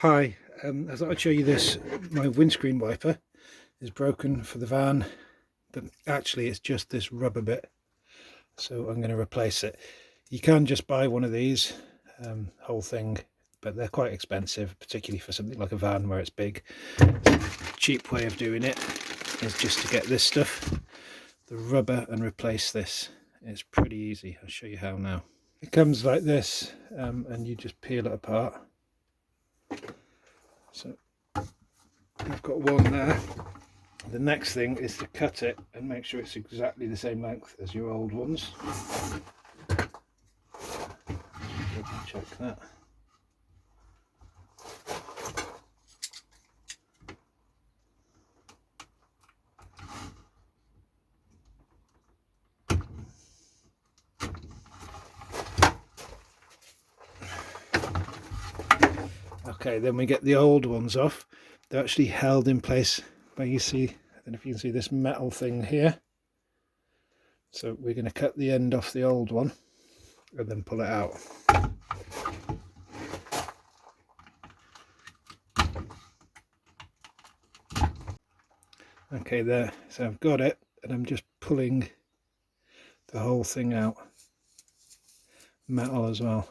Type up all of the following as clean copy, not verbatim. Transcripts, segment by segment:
Hi, I thought I'd show you this. My windscreen wiper is broken for the van, but actually it's just this rubber bit, so I'm going to replace it. You can just buy one of these, whole thing, but they're quite expensive, particularly for something like a van where it's big. Cheap way of doing it is just to get this stuff, the rubber, and replace this. It's pretty easy. I'll show you how now. It comes like this, and you just peel it apart. So I've got one there. The next thing is to cut it and make sure it's exactly the same length as your old ones. Check that. Okay, then we get the old ones off. They're actually held in place by, you see, I don't know if you can see this metal thing here. So we're going to cut the end off the old one and then pull it out. Okay, there, so I've got it, and I'm just pulling the whole thing out. Metal as well.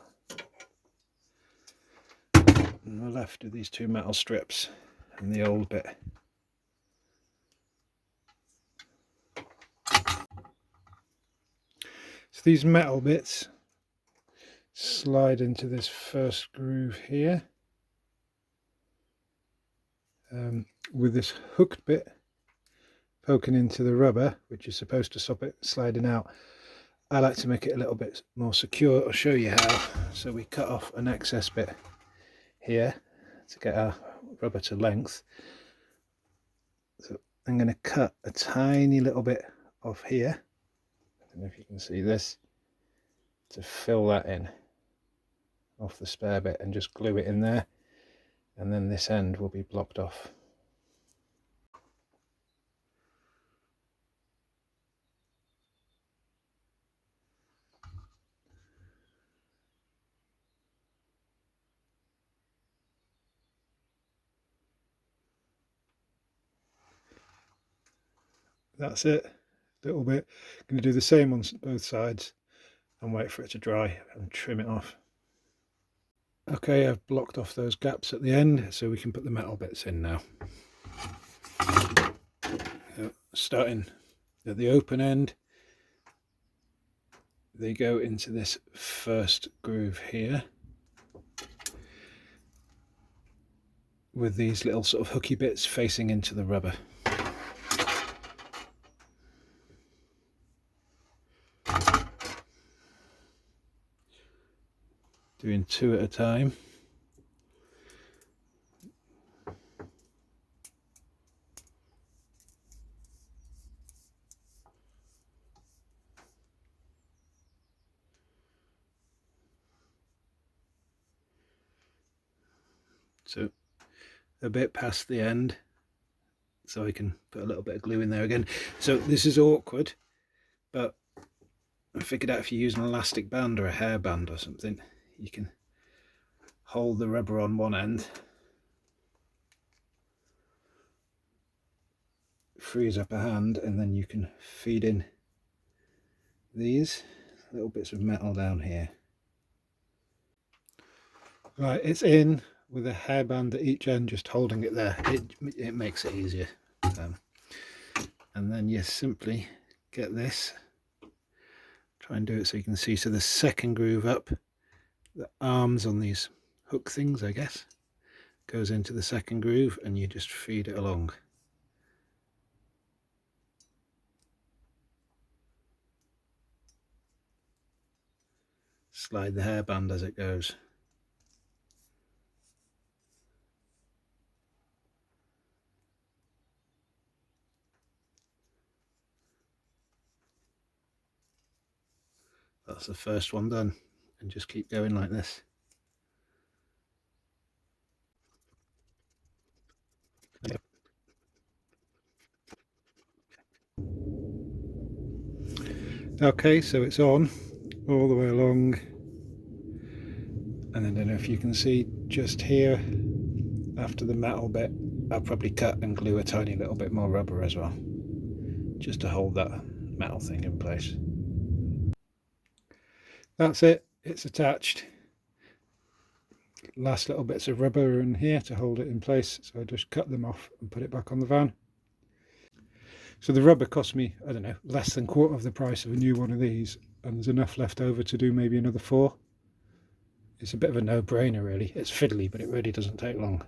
And we're left with these two metal strips and the old bit. So these metal bits slide into this first groove here, with this hooked bit poking into the rubber, which is supposed to stop it sliding out. I like to make it a little bit more secure. I'll show you how. So we cut off an excess bit here to get our rubber to length. So I'm going to cut a tiny little bit off here. I don't know if you can see this, to fill that in off the spare bit and just glue it in there, and then this end will be blocked off. That's it, a little bit. I'm going to do the same on both sides and wait for it to dry and trim it off. Okay, I've blocked off those gaps at the end so we can put the metal bits in now. So, starting at the open end, they go into this first groove here with these little sort of hooky bits facing into the rubber. Doing two at a time. So a bit past the end, so I can put a little bit of glue in there again. So this is awkward, but I figured out if you use an elastic band or a hair band or something, you can hold the rubber on one end, frees up a hand, and then you can feed in these little bits of metal down here. Right, it's in with a hairband at each end, just holding it there. It makes it easier. And then you simply get this, try and do it so you can see. So the second groove up, the arms on these hook things, I guess, goes into the second groove, and you just feed it along. Slide the hairband as it goes. That's the first one done, and just keep going like this. Okay, so it's on all the way along, and I don't know if you can see just here after the metal bit, I'll probably cut and glue a tiny little bit more rubber as well, just to hold that metal thing in place. That's it, it's attached. Last little bits of rubber in here to hold it in place, so I just cut them off and put it back on the van. So the rubber cost me, I don't know, less than quarter of the price of a new one of these, and there's enough left over to do maybe another 4. It's a bit of a no-brainer really. It's fiddly, but it really doesn't take long.